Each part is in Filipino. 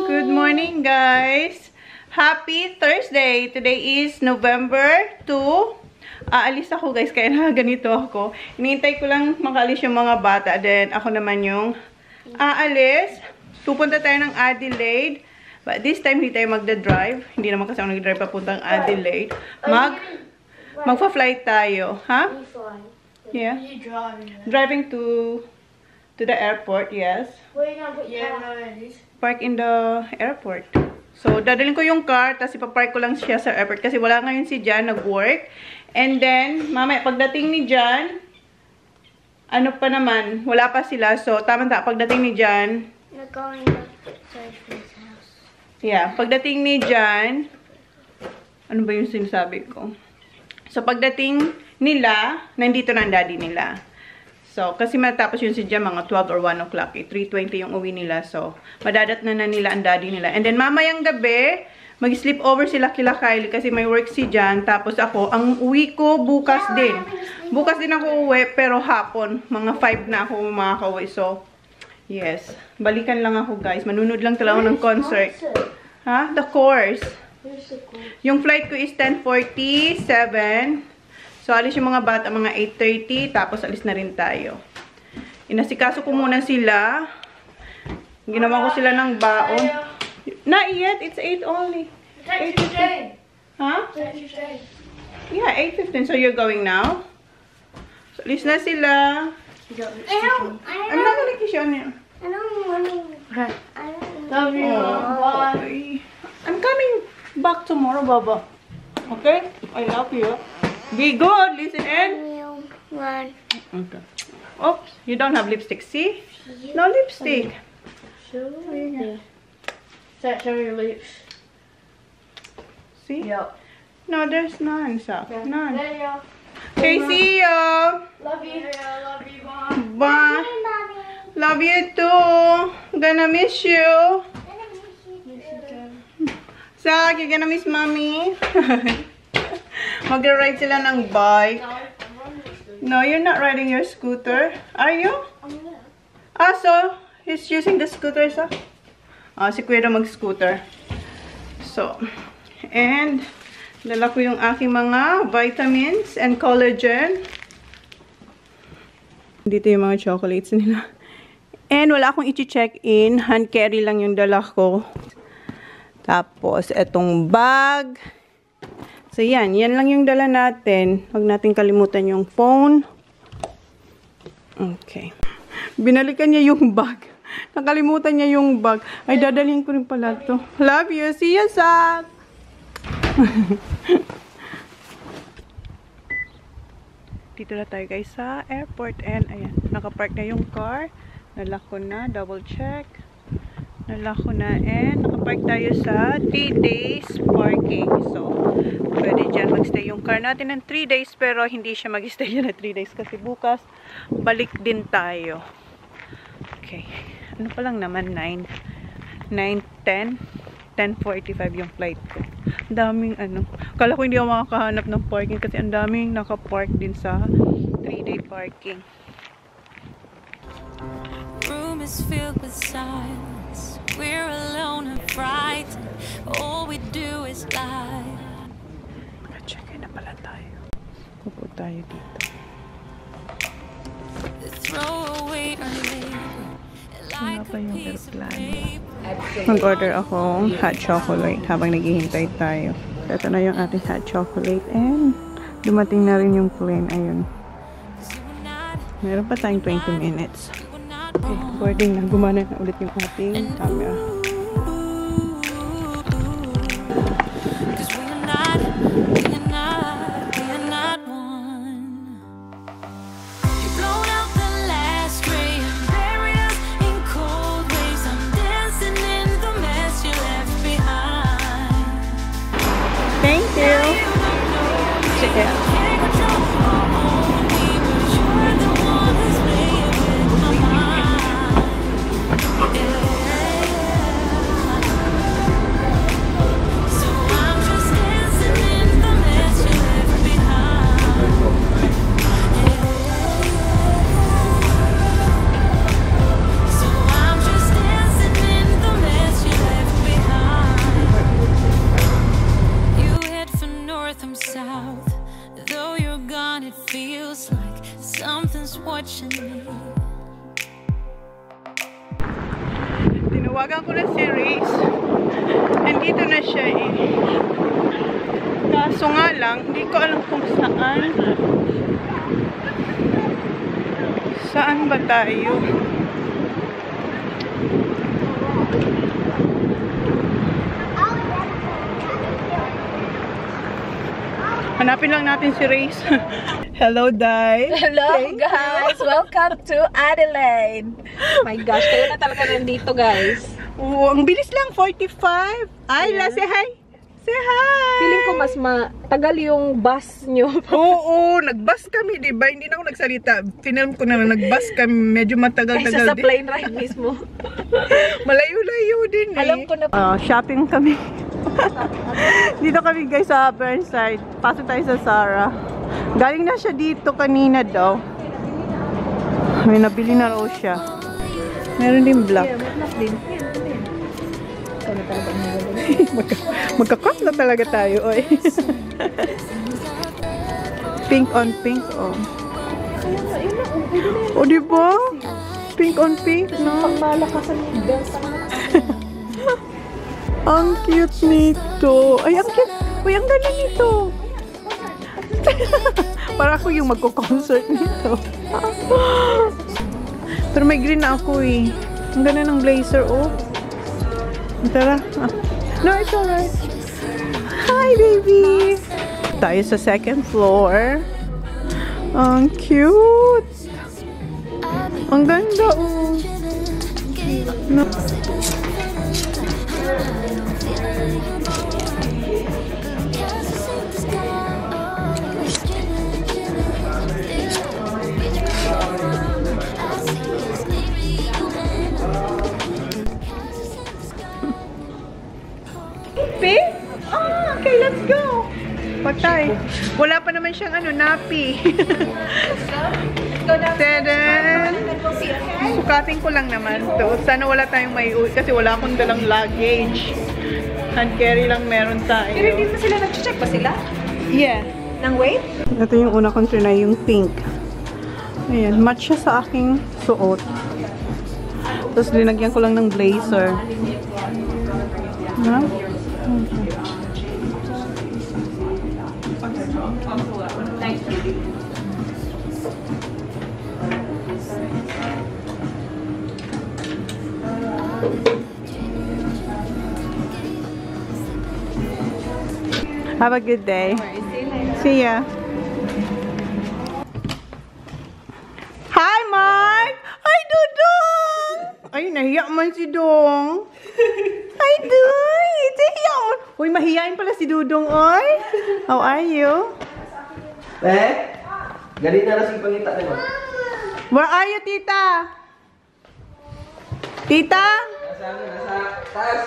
Good morning, guys. Happy Thursday. Today is November 2. Aalis ako, guys, kaya ganito ako. Hinihintay ko lang makaalis yung mga bata. Then, ako naman yung aalis. Pupunta tayo ng Adelaide. But this time, hindi tayo magda-drive. Hindi naman kasi ako nag-drive papuntang Adelaide. Magpa-flight tayo. Ha? Yeah. Driving to the airport, yes. Where you gonna put your car? Park in the airport. So, dadalhin ko yung car, tapos ipapark ko lang siya sa airport kasi wala ngayon si Jan nag-work. And then, mamaya, pagdating ni Jan, ano pa naman, wala pa sila. So, tama-tama, pagdating ni Jan, You're going to his house. yeah, pagdating ni Jan, ano ba yung sinasabi ko? So, pagdating nila, nandito na ang daddy nila. So, kasi matapos yun si Jan, mga 12 or 1 o'clock. 3:20 yung uwi nila. So, madadat na nila ang daddy nila. And then, mamayang gabi, mag-sleep over sila kila Kylie kasi may work si Jan. Tapos ako, ang uwi ko bukas din. Bukas din ako uwi, pero hapon. Mga 5 na ako makakauwi. So, yes. Balikan lang ako, guys. Manunod lang talaga ng concert. Ha? The Corrs. Yung flight ko is 10:47. So, alis yung mga bata, mga 8:30, tapos alis na rin tayo. Inasikaso ko muna sila. Ginawa ko sila ng baon. Not yet, it's 8 only. 8:15. Huh? Yeah, 8:15. So, you're going now? So, alis na sila. I'm not gonna kiss you on you. I don't want to. Love you. Bye. I'm coming back tomorrow, Baba. Okay? I love you. Be good, listen in. One. Okay. Oops, you don't have lipstick, see? No lipstick. Show me your lips. See? Yep. No, there's none, so. None. There you go. Okay, see you. Love you. Love you, Mom. Bye. Love you too. Gonna miss you. Zach, you're gonna miss mommy. Mag-ride sila ng bike. No, you're not riding your scooter. Are you? Ah, so, he's using the scooter, so? Ah, si Kuya mag-scooter. So, and, dala ko yung aking mga vitamins and collagen. Dito yung mga chocolates nila. And, wala akong i-check in. Hand carry lang yung dala ko. Tapos, etong bag. So, yan. Yan lang yung dala natin. Huwag natin kalimutan yung phone. Okay. Binalikan niya yung bag. Nakalimutan niya yung bag. Ay, dadalhin ko rin pala to. Love you. See you, Zach. Dito na tayo, guys, sa airport. And, ayan. Nakapark na yung car. Nalak ko na. Double check. Nalak ko na. And, nakapark tayo sa 3 days parking. So, pwede dyan magstay yung car natin ng 3 days. Pero, hindi siya mag-stay dyan na 3 days. Kasi bukas, balik din tayo. Okay. Ano pa lang naman? 9:10. 10:45 yung flight ko. Ang daming ano. Kala ko hindi ako makakahanap ng parking. Kasi ang daming nakapark din sa 3-day parking. Room is filled with silence. We're alone and frightened. All we do is lie. Naka-check in na pala tayo. Pupo tayo dito. Throw away our labor like a piece of paper. Mag-order akong hot chocolate habang naghihintay tayo. Ito na yung ating hot chocolate and dumating na rin yung plane. Ayun. Meron pa tayong 20 minutes. Okay, recording na. Gumana na ulit yung ating camera. Thank you. Sige. So I'm just dancing in the Tawagan ko na si Race. Nandito na siya eh. Kaso nga lang, hindi ko alam kung saan. Saan ba tayo? Hanapin lang natin si Race. Hello, Day. Hello, guys! Welcome to Adelaide! My gosh, kayo na talaga nandito, guys. Oo, ang bilis lang, 45. Ay, Yeah. say hi. Say hi. Feeling ko mas matagal yung bus nyo. Oo, nag-bus kami, di ba? Hindi na ako nagsalita. Film ko na nag-bus kami. Medyo matagal-tagal Kaysa sa din. plane ride mismo. Malayo-layo din eh. Alam ko na. Shopping kami. Dito kami guys sa Burnside. Pasok tayo sa Zara. Galing na siya dito kanina daw. May nabili na raw siya. Meron din black. Magka-crop na talaga tayo. Oy. Pink on pink. Oh. O diba? Pink on pink. No? Pagmalakasan yung belt. Ang cute nito. Ay, ang cute. Uy, ang ganda nito. Para ako yung magko-concert nito. Pero may green na ako eh. Ang ganda ng blazer, oh. Tara. No, it's alright. Hi, baby. Tayo sa second floor. Ang cute. Ang ganda, oh. No. Okay, let's go. Patay. Wala pa naman siyang napi. Tadaan. Sukatin ko lang naman to. Sana wala tayong may uwi kasi wala akong dalang luggage. Hand carry lang meron tayo. Pero hindi pa sila nag-check ba sila? Yeah. Nang weight? Ito yung una kong trinay, yung pink. Ayan, match siya sa aking suot. Tapos linagyan ko lang ng blazer. Ha? Have a good day. See ya. Hi, Mark! Hi, Dudong! Ay, nahiya man si Dong. Hi, Doy! Nahiya man. Uy, mahiyain pala si Dudong, oy. How are you? Galing na si pangita, diba? Where are you, tita? Tita? Nasa taas.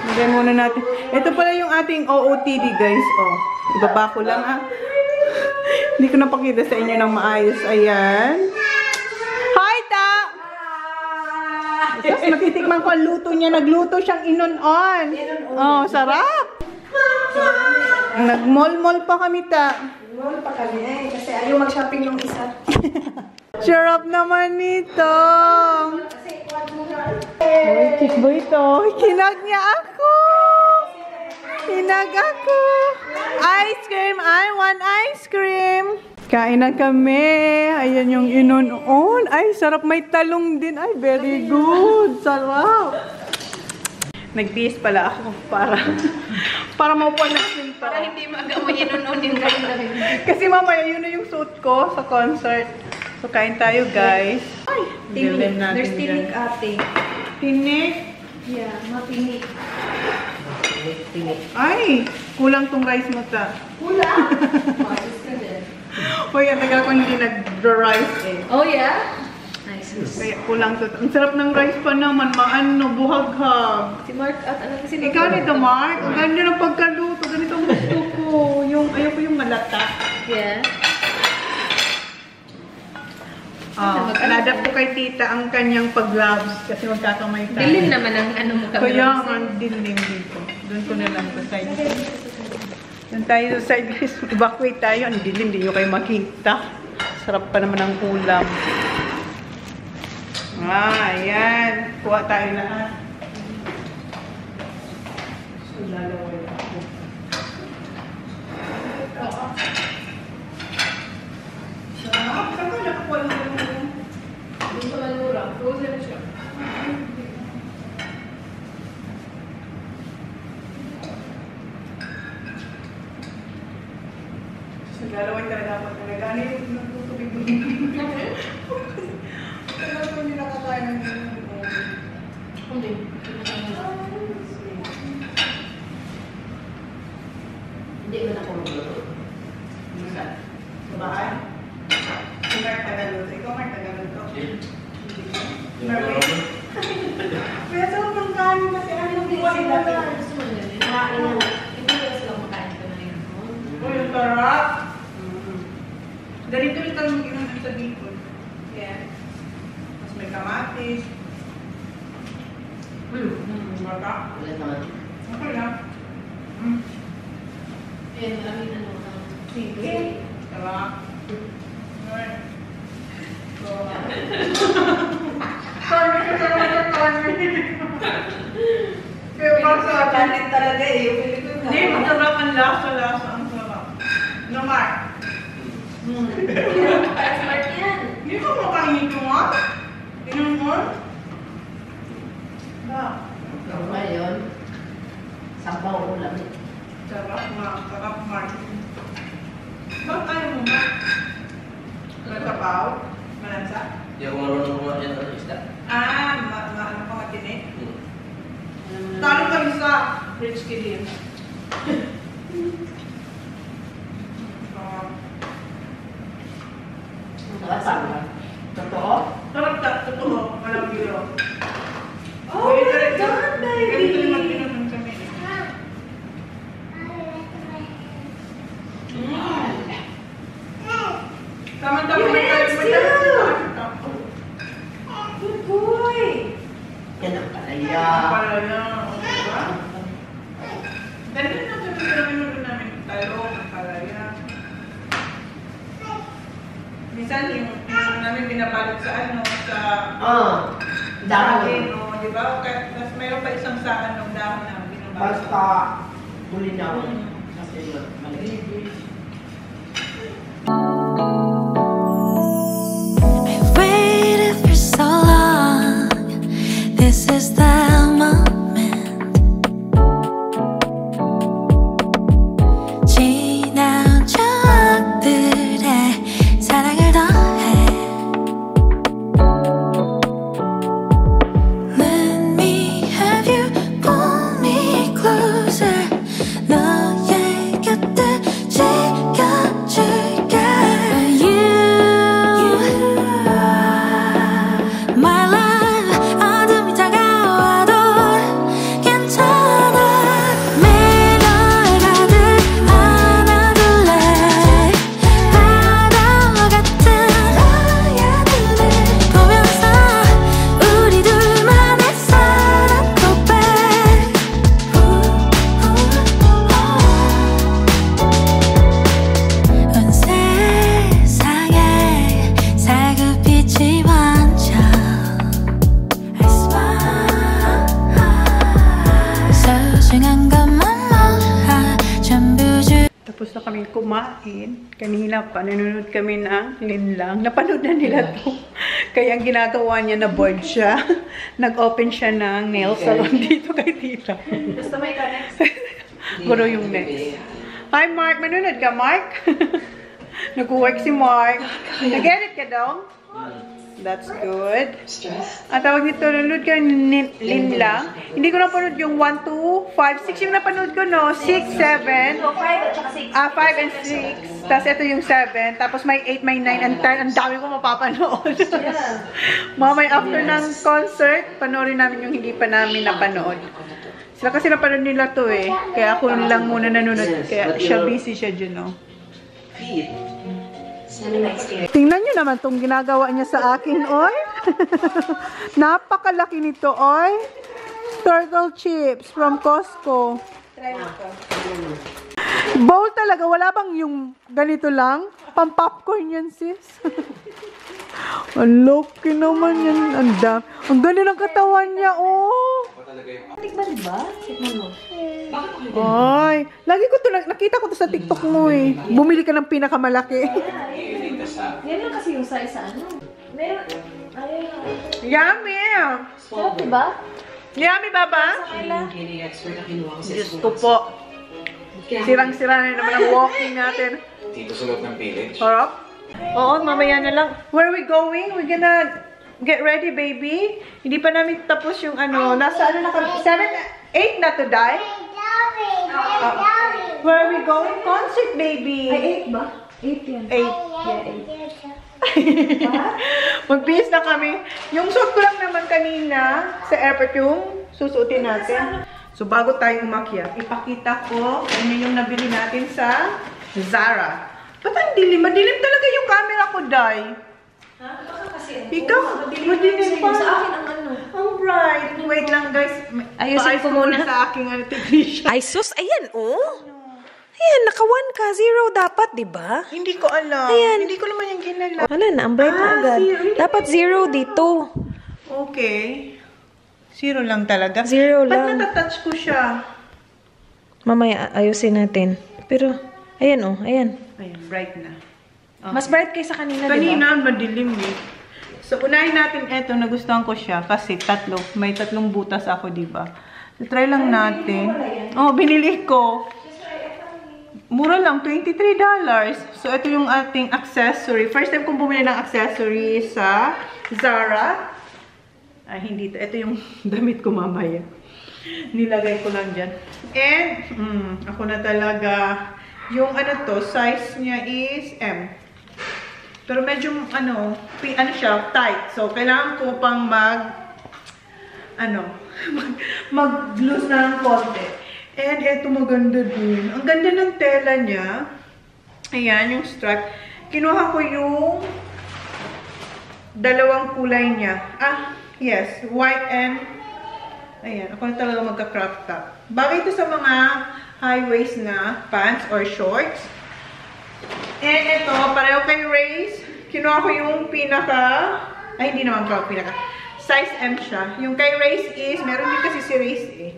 Lagyan muna natin. Ito pala yung ating OOTD, guys. Oh, ibaba ko lang, ah. Hindi ko napakita sa inyo ng maayos. Ayan. Hi, Ta! Tapos natitikman ko ang luto niya. Nagluto siyang inon-on. Oh, sarap! Nag-mall-mall pa kami, Ta. Mall pa kami kasi ayaw mag-shopping yung isa. Sarap naman nito. Uy, cute boy ito. Kinag niya ako. Kinag ako. Ice cream. I want ice cream. Kain na kami. Ayan yung inon-on. Ay, sarap. May talong din. Ay, very good. Sarap. Nag-bihis pala ako para maupuan natin. Para hindi magawa inununin kayo na rin. Kasi mamaya yun na yung suit ko sa concert. So, kain tayo, guys. Ay, dilim natin There's dyan. tinik ate. Tinik? Yeah, matinik. Ay, kulang tong rice mo, Ta. Kulang! Maayos ka din. Uy, ang tagal ko hindi nag-rice eh. Oh yeah? Nice. Kaya kulang to. Ang sarap ng rice pa naman. Maano, buhag-hag. Si Mark at ano kasi Ikaw nito, Mark. Ang ganda ng pagkaluto. Ganito ang gusto ko. Ayaw ko yung malata. Yeah. Adapt ko kay tita ang kanyang pag-gloves kasi magkakamay tayo. Dilim naman ang ano mo kami. Kaya ang dilim dito. Doon ko na lang sa side. Doon tayo sa side guys. Evacuate tayo. Ang dilim. Hindi nyo kayo makita. Sarap pa naman ang ulam. Ayan. Kuha tayo lahat. So, lalaway ako. Sarap. Saan ka nakakuha lang mo? Dito na lura. Frozen siya. So, lalaway talaga ako talaga. Ano yung nagtutubig mo? Talaga ko hindi nakakain ng Hindi. Hindi mo na ako magluto. Sa bahay? Si Mark Tagalog. Ikaw Mark Tagalog to. Kaya sa upang kanin kasi ano yung buwan nila. Gusto mo nila. Kumain na. Hindi ka sila makain ka na yun. Uy, yung sarap. Ganito rin tayo mag-inom sa bacon. Yan. Tapos may kamatis. Baka. Wala naman. Okay lang. Eh, maraming ano. Sige. Sarap. Alright. So, sorry ka sa mga sorry. Pero masarap. Kanin talaga eh. Yung Pilipino. Hindi, masarap ang lasa. Ang sarap. No, Mark? Para smart yan. Hindi ko makainin ko nga. Inom mo? Ba? Normal yun. Sabaw ulam. Sarap, Sarap, Mark. Bakit ayaw mo, Mark? Natapaw? Malansa? Hindi ako marunong kumain ng isda. Ano ka matinik? Talo ka rin sa rich kid. Totoo? Sarap ka, totoo. Walang biro. Oh my God, baby! Ganito rin mag-inom kami. Tama-tama. You made it Good boy! Yan ang palaya. Diba? Dali na kami namin talong, palaya. Minsan yung namin binabalot sa dahon, di ba? Tapos mayroon pa isang saan ng dahon na binabalot. Basta bulinawan. Kasi maliit. Waited for so long. This is the moment. 지난 추억들에 사랑을 더해. Let me have you, pull me closer. 너의 곁에 지켜줄게. My love, 어둠이 다가와도 괜찮아. 매일 널 가득 안아둘래. 바다와 같은 너의 눈을 보면서 우리 둘만의 사랑 고백. 온 세상에 살구빛이 번져. I smile. 소중한 것만 몰라 전부 주. Tapos na kami kumain. Kanina pa, nanonood kami ng linlang. Napanood na nila to. Kaya ang ginagawa niya, na board siya. Nag-open siya ng nail salon dito kay tita. Gusto mo ikaw next? Guro yung next. Hi Mark! Manood ka, Mark? Nag-work si Mark. Nag-edit ka daw? That's good. Ang tawag nito, nanood ka linlang. Hindi ko napanood yung 1, 2, 5, 6 yung napanood ko, no? 6, 7. So, 5 at saka 6. 5 and 6. Tapos ito yung 7. Tapos may 8, may 9, and 10. Ang dami ko mapapanood. Mamay after ng concert, panoorin namin yung hindi pa namin napanood. Sila kasi napanood nila to eh. Kaya ako lang muna nanonood. Kaya siya busy siya dyan, no? Feet. Tingnan nyo naman itong ginagawa niya sa akin, oy. Napakalaki nito, oy. Turtle chips from Costco. Bowl talaga. Wala bang yung ganito lang? Pang-popcorn yan, sis. Ang laki naman yan. Ang ganda ng katawan niya, oh. Tikman, diba? Tikman mo. Ay, lagi ko to, nakita ko to sa TikTok mo eh. Bumili ka ng pinakamalaki. Yan lang kasi yung size sa ano. Meron. Ayun. Yummy! Sarap, diba? Yummy, Baba? Diyos ko po. Sirang-sira na naman ang walking natin. Dito sa loob ng village. Harap? Oo, mamaya na lang. Where are we going? We're gonna get ready, baby. Hindi pa namin tapos yung ano. Nasa ano na kami? 8 na to die? Where are we going? Concert, baby. Ay, 8 ba? 8 yan. 8. Magbihis na kami. Yung suot ko lang naman kanina sa airport yung susuotin natin. So, bago tayo umakyat, ipakita ko ano yung nabili natin sa Zara. Ba't ang dilim? Madilim talaga yung camera ko, Day. Ha? Baka kasi Ikaw, madilim pa. Sa akin ang ano. Ang bright. Wait lang, guys. Ayusin ko muna. Sa aking technician. Ay, sus, ayan, oh. Ayan, naka 1 ka. 0 dapat, di ba? Hindi ko alam. Ayan. Hindi ko naman yung ginala. Wala na, ang bright na agad. zero. Dapat 0 dito. Okay. 0 lang talaga. 0 Ba't lang. natatouch ko siya? Mamaya, ayusin natin. Pero, ayan, oh, ayan. Ayan, bright na. Mas bright kaysa kanina, di ba? Kanina, madilim eh. So, unahin natin eto, nagustuhan ko siya kasi may 3 butas ako, di ba? So, try lang natin. Oh, binili ko. Mura lang, $23. So, ito yung ating accessory. First time kong bumili ng accessory sa Zara. Ay, hindi ito. Ito yung damit ko mamaya. Nilagay ko lang dyan. And, ako na talaga, yung ano to, size niya is M. Pero medyo, ano siya, tight. So, kailangan ko pang mag-loose na ng konti. And ito maganda din. Ang ganda ng tela niya. Ayan, yung strap. Kinuha ko yung dalawang kulay niya. Yes. White and ayan, ako na talaga magka-crop top. Bagay ito sa mga high-waist na pants or shorts. And ito, pareho kay Race. Kinuha ko yung hindi naman pinaka. Size M siya. Yung kay Race is, meron din kasi si Race eh.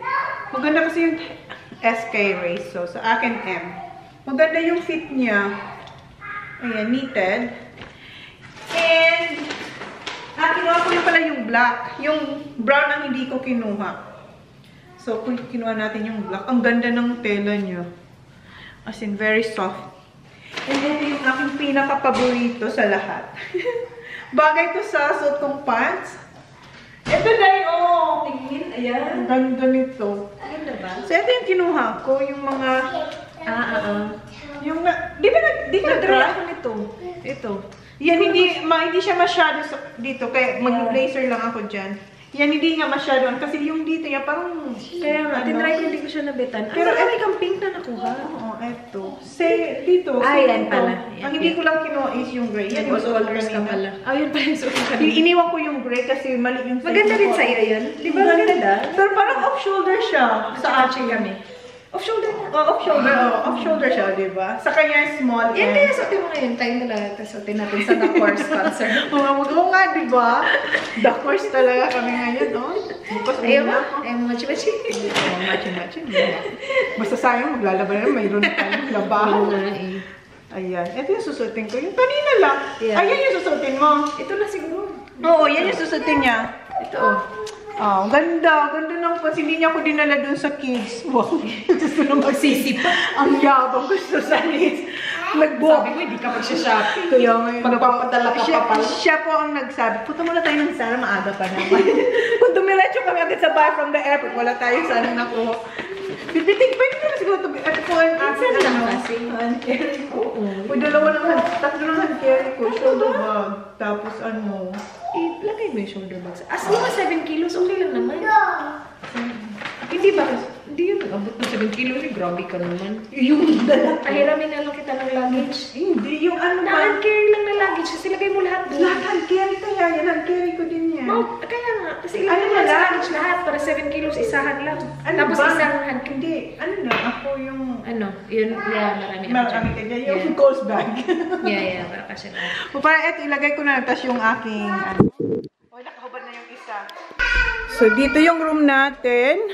Maganda kasi yung S kay Race. So, sa akin M. Maganda yung fit niya. Ayan, knitted. And, kinuha ko yung pala yung black. Yung brown ang hindi ko kinuha. So, kung kinuha natin yung black, ang ganda ng tela niya. As in, very soft. And ito yung aking pinaka-paborito sa lahat. Bagay to sa suot kong pants. Ito dahil, tingin, ayan. Ang ganda nito. Ganda ba? So, ito yung kinuha ko, yung mga, yung, di ka nag-try ako nito. Ito. Yan, hindi siya masyado dito, kaya mag-blazer lang ako dyan. Yan, hindi nga masyado, kasi yung dito yan, parang, Kaya nga, tinry ko, hindi ko siya nabitan. Pero Pero kami kang pink na nakuha. Oo, eto. Dito. Yan dito. pala. Ang hindi ko lang kinuha is yung gray. Yan yung suot colors ka pala. Yun pala yung suot ka. Iniwan ko yung gray kasi mali yung size. Maganda ko. rin sa'yo yun. Di ba Maganda. ganda? Pero parang off-shoulder siya. Sa akin kami. Off-shoulder na. Off-shoulder. Off-shoulder siya, di ba? Sa kanya small. Yan kaya suotin mo ngayon. Tayo na lang. Suotin natin sa The Corrs concert. Oo nga, di ba? The Corrs talaga kami ngayon, no? Bukas Ayaw mo? na ako. Ayaw mo machi-machi? Matching. Basta sayang, maglalaban na, mayroon na tayong labahan. Ayan. Ito yung susutin ko. Yung kanina lang. Yeah. Ayan yung susutin mo. Ito na siguro. Oo, yan yung susutin niya. Ito, ganda. Ganda ng pants. Hindi niya ako dinala dun sa kids. Wow. Gusto na magsisipa. Ang yabang gusto sa kids. Sabi ko, hindi ka magsha-shopping. Kaya ngayon, Magpapadala ka pa pala. Siya po ang nagsabi, punta muna tayo ng Sara, maaga pa naman. Kung dumiretso kami agad sa bahay from the airport, wala tayo sana nakuha. Pipitig, pwede naman siguro ito. Ito po ang aking lang kasi. hand carry ko. Uy, tatlo lang hand carry ko. Shoulder bag. Tapos Ilagay mo yung shoulder bags. As di ba 7 kilos, okay lang naman. Hindi ba? Hindi yun. Abot na 7 kilos. Grabe ka naman. yung dala. Pahiramin na lang kita ng luggage. Hindi, yung Na-hand carry lang na luggage kasi lagay mo lahat doon. Lahat hand carry kaya yan. Hand carry ko din yan. Kaya nga. Kasi Ano na lang, package lahat para 7 kilos, isahan lang. Ano Tapos ba? isang Hindi. Ano na? Ako yung... ano, yun, yeah, marami ako Marami dyan. ka dyan. Yung Corrs bag. Yeah, para kasi na. O para eto, ilagay ko na. Tapos yung aking... Ano. O, nakahubad na yung isa. So, dito yung room natin.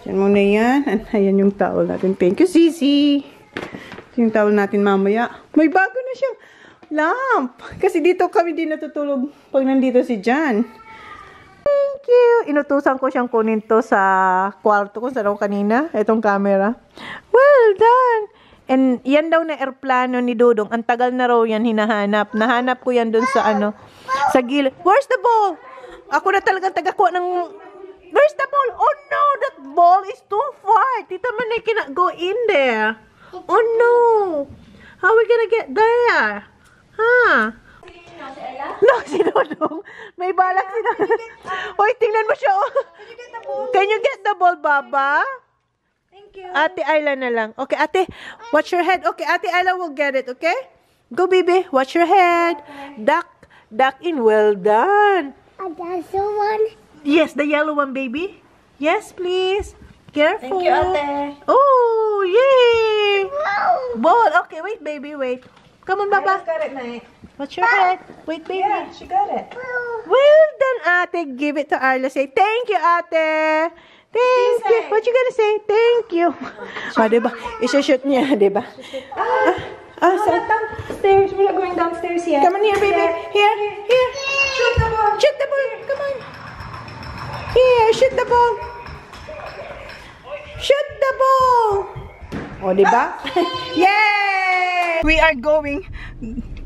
Yan muna yan. Ayan yung towel natin. Thank you, Sisi. Ito yung towel natin mamaya. May bago na siyang lamp. Kasi dito kami din natutulog pag nandito si Jan. Thank you. Inutusan ko siyang kunin to sa kwarto kung saan ako kanina. Itong camera. Well done. And yan daw na airplano ni Dodong. Ang tagal na raw yan hinahanap. Nahanap ko yan dun sa ano, sa gilid. Where's the ball? Ako na talagang tagakuha ng... Where's the ball? Oh no, that ball is too far. Tita Manay cannot go in there. Oh no. How are we gonna get there? Huh? No, si Dodong. May balak si Dodong. Hoy, tingnan mo siya. Oh. Can you get the ball, Baba? Thank you. Ate Ayla na lang. Okay, ate, watch your head. Okay, Ate Ayla will get it, okay? Go, baby. Watch your head. Duck in. Well done. That's the one. Yes, the yellow one, baby. Yes, please. Careful. Thank you, Ate. Oh, yay. Ball. Okay, wait, baby, wait. Come on, Baba. Got it, mate. Watch your head. Wait, baby. Yeah, she got it. Well done, Ate. Give it to Arla. Say, thank you, Ate. Thank you. What you gonna say? Thank you. Diba? Isa-shoot niya, diba? Downstairs. We're not going downstairs yet. Come on here, baby. Here. Shoot the ball. Shoot the ball. Come on. Here, shoot the ball. Shoot the ball. O, diba? Yay! We are going.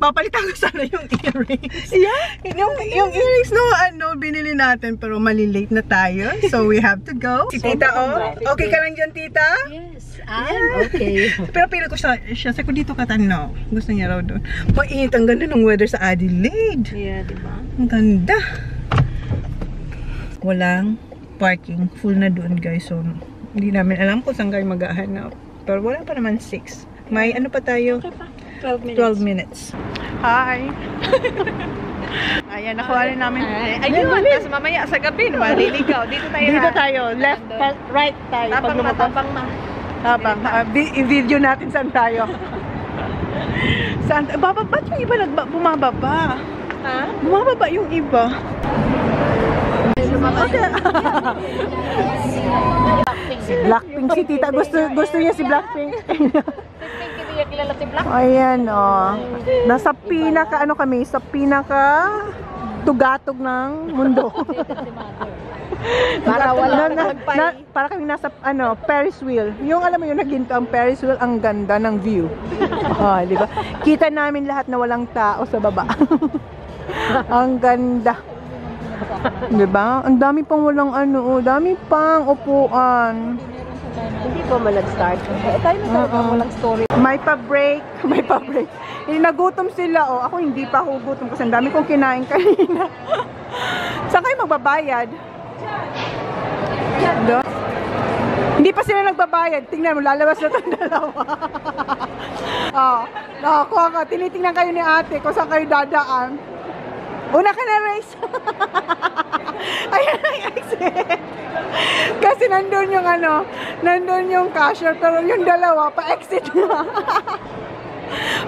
Papalitan ko sana yung earrings. Yeah? Yung earrings no, binili natin pero malilate na tayo. So we have to go. Si Tita, okay ka lang dyan, Tita? Yes, I'm okay. Pero pili ko siya. Sabi ko dito ka no. Gusto niya raw doon. Mainit, ang ganda ng weather sa Adelaide. Yeah, diba? Ang ganda. Walang parking. Full na doon, guys. So, hindi namin alam kung saan kayo mag-ahanap. Pero wala pa naman 6. May ano pa tayo? 12 minutes. 12 minutes. Hi! Ayan, nakuha rin namin. Ayun, tapos mamaya sa gabi, maliligaw. Dito tayo. Dito tayo. Left, right tayo. Tapang Pag matapang ma. Habang. I-video natin saan tayo. Saan? Ba't yung iba bumababa? Ha? Bumababa yung iba. Okay. Si Blackpink si Tita. Gusto niya si Blackpink. Hindi kilala si Black. Ayan, oh. Nasa pinaka, kami? Sa pinaka tugatog ng mundo. Para wala para kami nasa, Ferris wheel. Yung, alam mo yung naginto ang Ferris wheel, ang ganda ng view. Oh, di ba? Kita namin lahat na walang tao sa baba. Ang ganda. Di ba? Ang dami pang walang dami pang upuan. Hindi pa man nag-start. Tayo na tayo walang story. May pa-break. Nagutom sila, Ako hindi pa ako gutom kasi ang dami kong kinain kanina. Saan kayo magbabayad? Doon? Hindi pa sila nagbabayad. Tingnan mo, lalabas na itong dalawa. Kuha ka. Tinitingnan kayo ni ate kung saan kayo dadaan. Una ka na, race. Ayan ang exit. Kasi nandun yung cashier, pero yung dalawa, pa-exit na.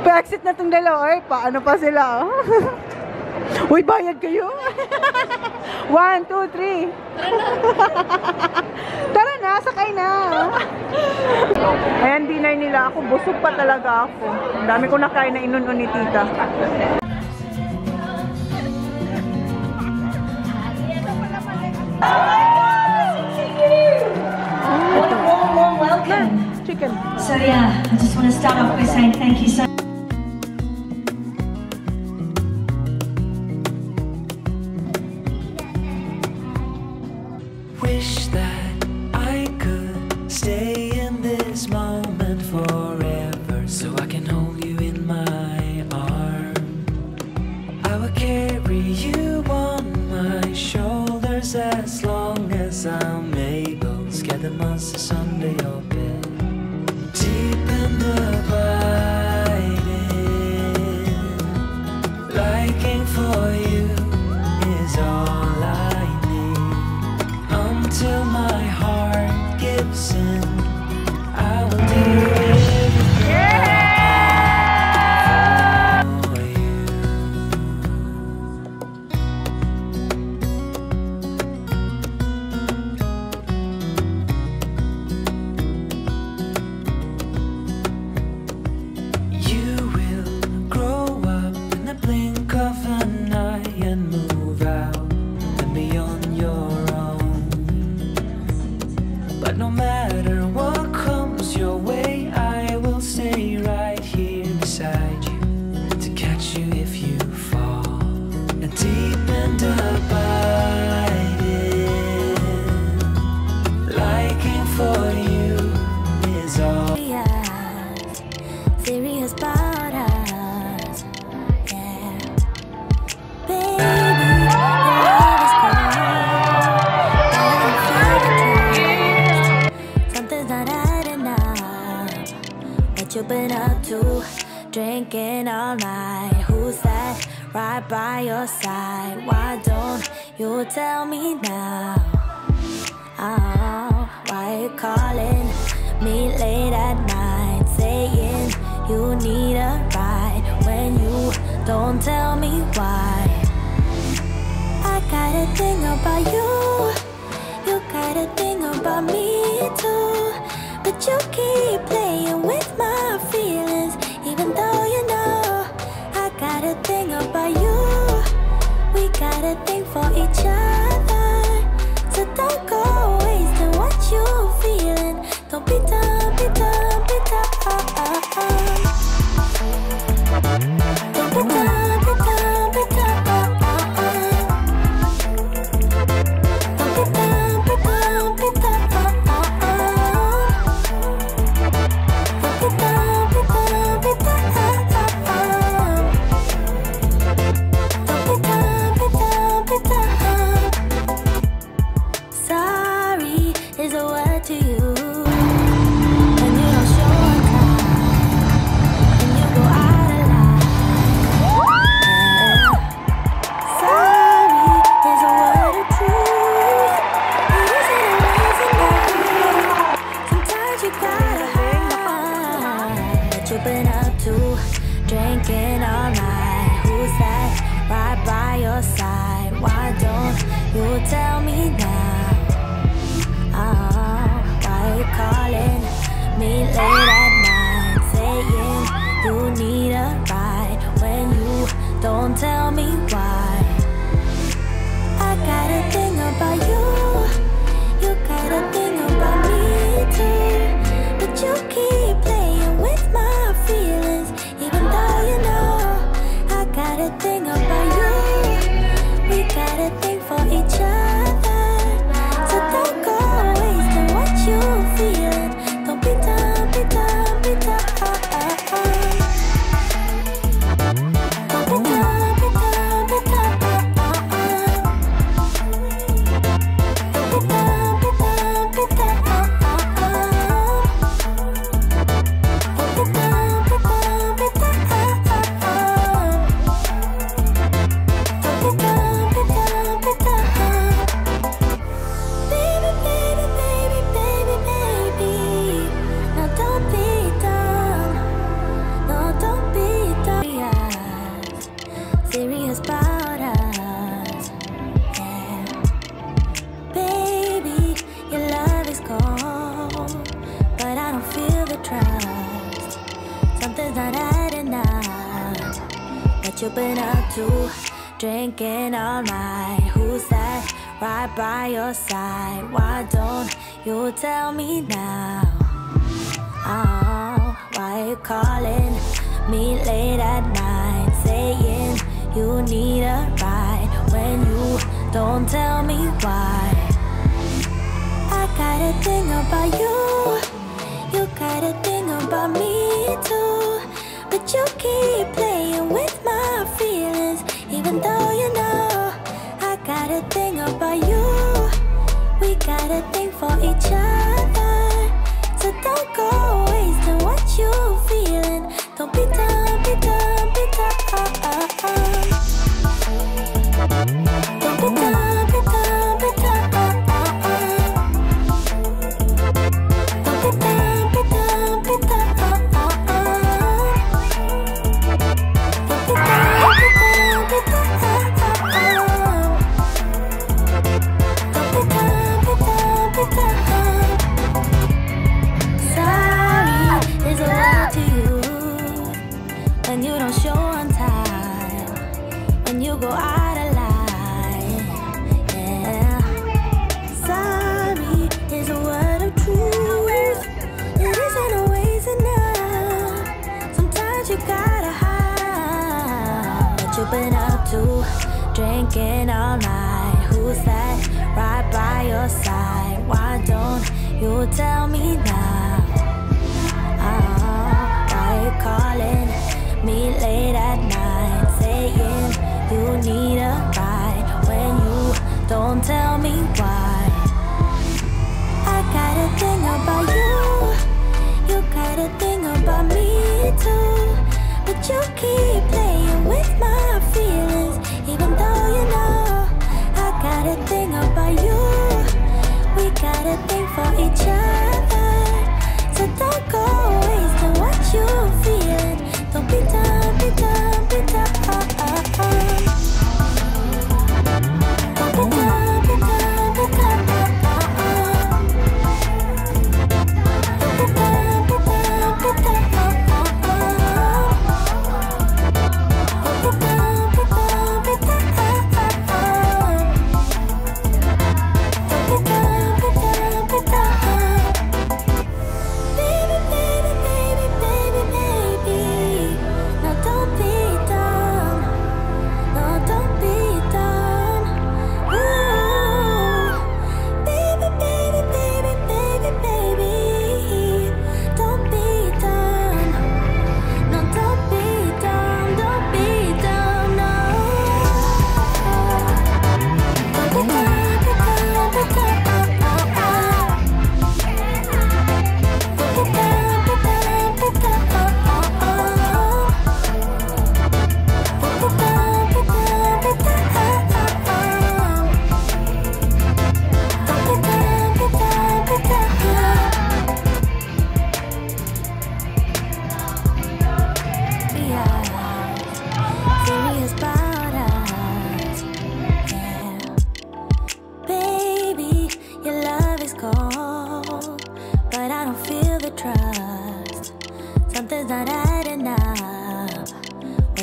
Pa-exit na itong dalawa. Paano pa sila, Uy, bayad kayo. 1, 2, 3. Tara na, sakay na. Ayan, dinner nila ako. Busog pa talaga ako. Ang dami ko nakain na inunon ni Tita. What a warm welcome. Chicken. So yeah, I just want to start off by saying thank you so much. Wish that I could stay in this moment forever, so I can hold you in my arms. I will carry you on my shoulders as long as I'm able. Scare the monsters under your bed, deep and abiding, liking for you. night? Who's that right by your side? Why don't you tell me now? Oh, why you calling me late at night, saying you need a ride when you don't tell me why? I got a thing about you, you got a thing about me too, but you keep playing with my feelings, even though you know I got a thing about you. We got a thing for each other, so don't go wasting what you feeling. Don't be dumb, be dumb, be dumb. Don't be dumb, be dumb, be dumb. Don't be dumb, be dumb, be dumb. Don't be dumb, be dumb, be dumb. Don't be dumb, be dumb, be dumb. Sorry is a word to you. Drinking all night. Who's that right by your side? Why don't you tell me now? Oh, why you calling me late at night, saying you need a ride when you don't tell me why? I got a thing about you, you got a thing about me too, but you keep playing with my feelings, even though you know I got a thing about you. We got a thing for each other, so don't go wasting what you feeling. Don't be dumb, be dumb, be dumb. Don't be dumb, be dumb, be dumb. Don't be dumb, be dumb, be dumb. Serious about us, yeah. Baby, your love is cold, but I don't feel the trust. Something's not adding up. What you been up to? Drinking all night. Who's that right by your side? Why don't you tell me now? Oh, why you calling me late at night, saying you need a ride when you don't tell me why? I got a thing about you, you got a thing about me too, but you keep playing with my feelings, even though you know I got a thing about you. We got a thing for each other, so don't go wasting what you feeling. Don't be dumb, be dumb, be dumb. Don't be dumb, be dumb, be dumb. Don't be dumb, be dumb, be dumb. Don't be dumb, be dumb, be dumb. Don't be dumb, be dumb, be dumb. Sorry is a word to you when you don't show on time, when you go out of line, yeah. Sorry is a word of truth. It isn't always enough. Sometimes you gotta hide what you've been up to. Drinking all night. Who's that right by your side? Why don't you tell me now? Oh, why you calling me late at night, saying you need a ride when you don't tell me why? I got a thing about you, you got a thing about me too, but you keep playing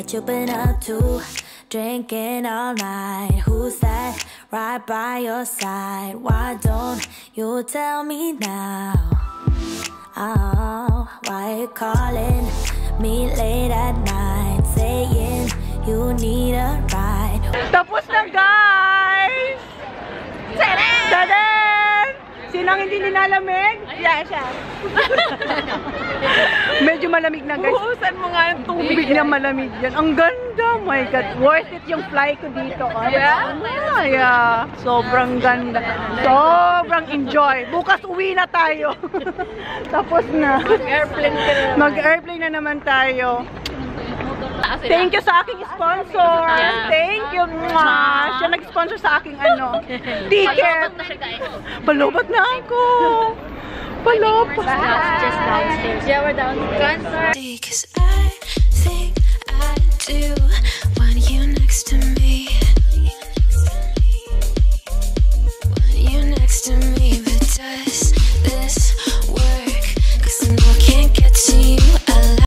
What you been up to? Drinking all night. Who's that right by your side? Why don't you tell me now? Oh, why you calling me late at night, saying you need a ride? Tapos na, guys! Tadan! Sinong hindi nilalamig? Yeah, siya. Medyo malamig na, guys. Buhusan mo nga yung tubig. Tubig na malamig yan. Ang ganda. My God. Worth it yung fly ko dito. Yeah? Yeah. Sobrang ganda. Sobrang enjoy. Bukas uwi na tayo. Tapos na. Airplane ka na. Mag-airplane na naman tayo. Thank you sa aking sponsor. Yeah. Thank you. Mwah. Siya nag-sponsor sa aking ticket. Palobat na ako. Palobat. Just downstairs. Yeah, we're downstairs. Cause